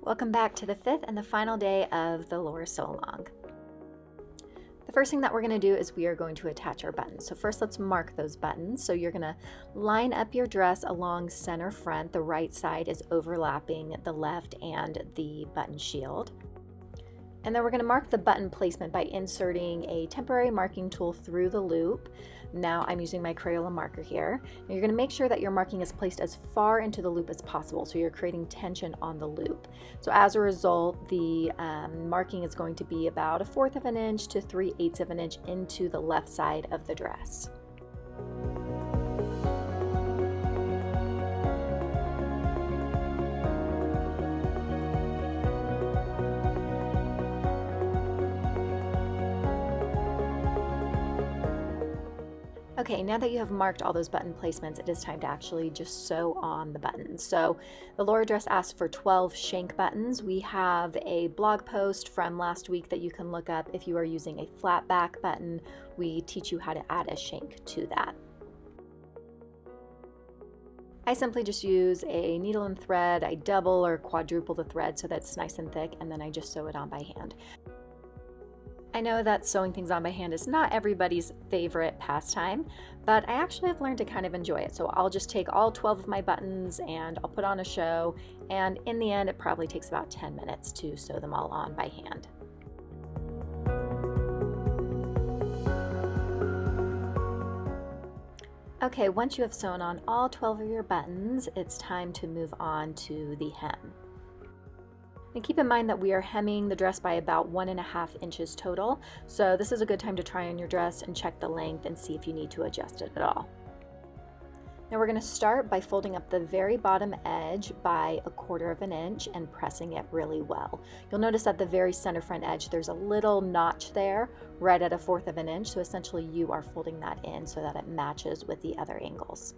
Welcome back to the fifth and the final day of the Lora Sewalong. The first thing that we're going to do is we are going to attach our buttons. So first let's mark those buttons. So you're going to line up your dress along center front. The right side is overlapping the left and the button shield. And then we're going to mark the button placement by inserting a temporary marking tool through the loop. Now I'm using my Crayola marker here. And you're going to make sure that your marking is placed as far into the loop as possible, so you're creating tension on the loop. So as a result, the marking is going to be about 1/4 of an inch to 3/8 of an inch into the left side of the dress. Okay, now that you have marked all those button placements, it is time to actually just sew on the buttons. So the Lora dress asked for 12 shank buttons. We have a blog post from last week that you can look up. If you are using a flat back button, we teach you how to add a shank to that. I simply just use a needle and thread. I double or quadruple the thread so that's nice and thick, and then I just sew it on by hand. I know that sewing things on by hand is not everybody's favorite pastime, but I actually have learned to kind of enjoy it. So I'll just take all 12 of my buttons and I'll put on a show, and in the end it probably takes about 10 minutes to sew them all on by hand. Okay, once you have sewn on all 12 of your buttons, it's time to move on to the hem. And keep in mind that we are hemming the dress by about 1.5 inches total, so this is a good time to try on your dress and check the length and see if you need to adjust it at all. Now we're going to start by folding up the very bottom edge by 1/4 of an inch and pressing it really well. You'll notice at the very center front edge there's a little notch there right at 1/4 of an inch, so essentially you are folding that in so that it matches with the other angles.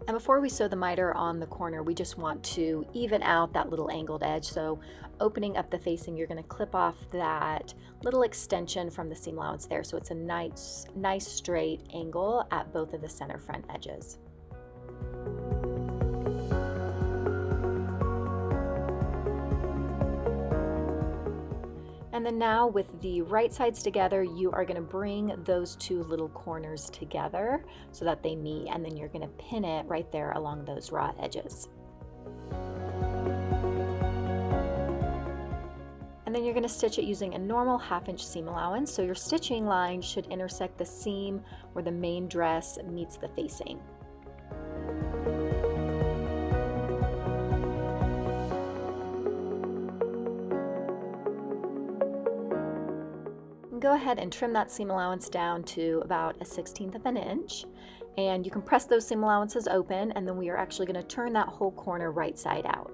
And before we sew the miter on the corner, we just want to even out that little angled edge. So opening up the facing, you're going to clip off that little extension from the seam allowance there, so it's a nice straight angle at both of the center front edges. And then now with the right sides together, you are going to bring those two little corners together so that they meet, and then you're going to pin it right there along those raw edges. And then you're going to stitch it using a normal 1/2 inch seam allowance, so your stitching line should intersect the seam where the main dress meets the facing. Go ahead and trim that seam allowance down to about 1/16 of an inch, and you can press those seam allowances open, and then we are actually going to turn that whole corner right side out.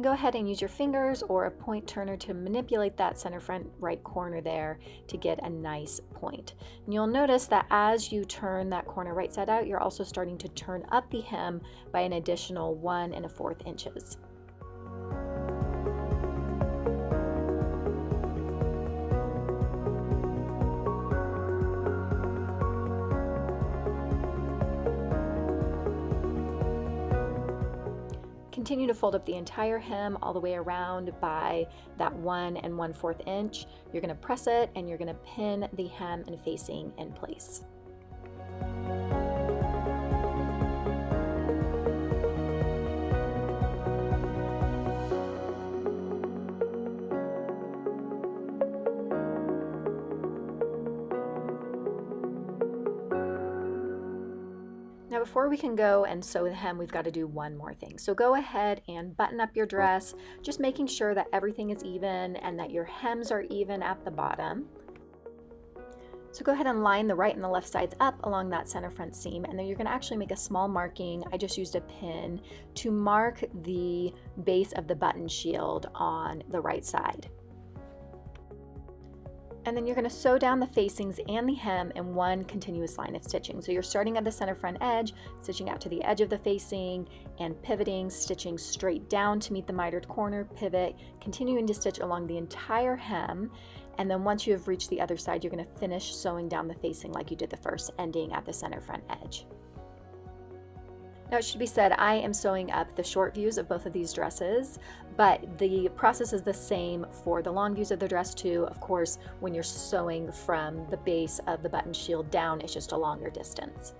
Go ahead and use your fingers or a point turner to manipulate that center front right corner there to get a nice point. And you'll notice that as you turn that corner right side out, you're also starting to turn up the hem by an additional 1 1/4 inches. Continue to fold up the entire hem all the way around by that 1 1/4 inch. You're going to press it and you're going to pin the hem and facing in place. Now before we can go and sew the hem, we've got to do one more thing. So go ahead and button up your dress, just making sure that everything is even and that your hems are even at the bottom. So go ahead and line the right and the left sides up along that center front seam, and then you're going to actually make a small marking. I just used a pin to mark the base of the button shield on the right side. And then you're going to sew down the facings and the hem in one continuous line of stitching. So you're starting at the center front edge, stitching out to the edge of the facing and pivoting, stitching straight down to meet the mitered corner, pivot, continuing to stitch along the entire hem. And then once you have reached the other side, you're going to finish sewing down the facing like you did the first, ending at the center front edge. Now it should be said, I am sewing up the short views of both of these dresses, but the process is the same for the long views of the dress too. Of course, when you're sewing from the base of the button shield down, it's just a longer distance.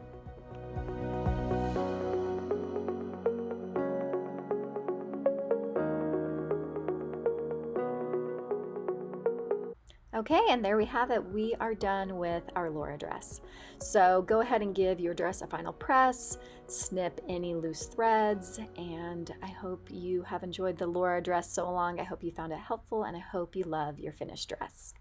Okay, and there we have it. We are done with our Lora dress. So go ahead and give your dress a final press, snip any loose threads, and I hope you have enjoyed the Lora dress sew along. I hope you found it helpful, and I hope you love your finished dress.